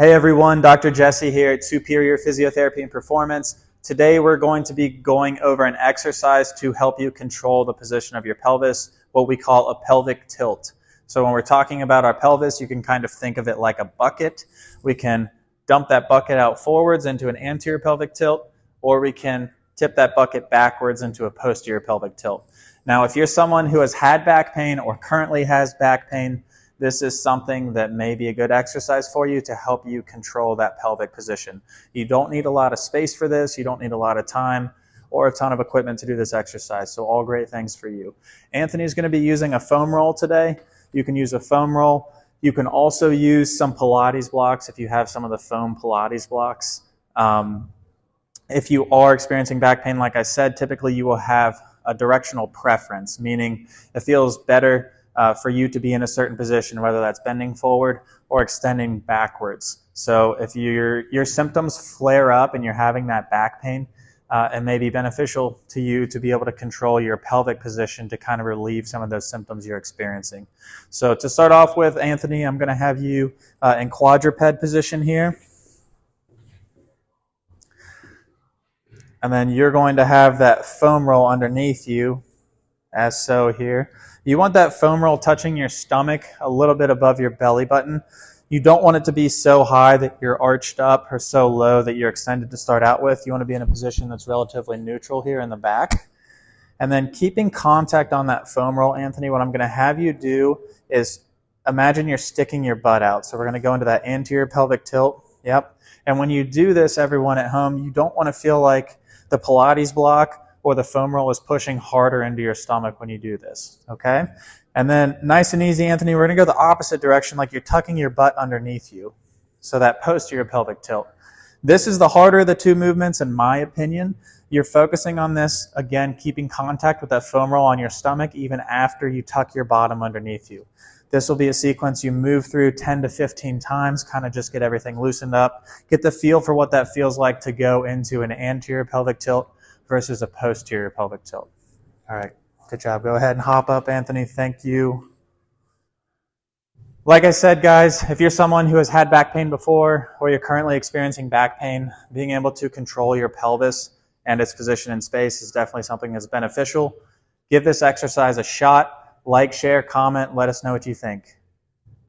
Hey everyone, Dr. Jesse here at Superior Physiotherapy and Performance. Today we're going to be going over an exercise to help you control the position of your pelvis, what we call a pelvic tilt. So when we're talking about our pelvis, you can kind of think of it like a bucket. We can dump that bucket out forwards into an anterior pelvic tilt, or we can tip that bucket backwards into a posterior pelvic tilt. Now, if you're someone who has had back pain or currently has back pain, this is something that may be a good exercise for you to help you control that pelvic position. You don't need a lot of space for this. You don't need a lot of time or a ton of equipment to do this exercise. So all great things for you. Anthony's going to be using a foam roll today. You can use a foam roll. You can also use some Pilates blocks if you have some of the foam Pilates blocks. If you are experiencing back pain, like I said, typically you will have a directional preference, meaning it feels better for you to be in a certain position, whether that's bending forward or extending backwards. So if your symptoms flare up and you're having that back pain, it may be beneficial to you to be able to control your pelvic position to kind of relieve some of those symptoms you're experiencing. So to start off with, Anthony, I'm going to have you in quadruped position here. And then you're going to have that foam roll underneath you, as so here. You want that foam roll touching your stomach a little bit above your belly button. You don't want it to be so high that you're arched up or so low that you're extended to start out with. You want to be in a position that's relatively neutral here in the back. And then keeping contact on that foam roll, Anthony, what I'm going to have you do is imagine you're sticking your butt out. So we're going to go into that anterior pelvic tilt. Yep. And when you do this, everyone at home, you don't want to feel like the Pilates block or the foam roll is pushing harder into your stomach when you do this, okay? And then nice and easy, Anthony, we're going to go the opposite direction, like you're tucking your butt underneath you. So that posterior pelvic tilt. This is the harder of the two movements, in my opinion. You're focusing on this, again, keeping contact with that foam roll on your stomach even after you tuck your bottom underneath you. This will be a sequence you move through 10 to 15 times, kind of just get everything loosened up, get the feel for what that feels like to go into an anterior pelvic tilt versus a posterior pelvic tilt. All right, good job. Go ahead and hop up, Anthony. Thank you. Like I said, guys, if you're someone who has had back pain before or you're currently experiencing back pain, being able to control your pelvis and its position in space is definitely something that's beneficial. Give this exercise a shot. Like, share, comment, let us know what you think.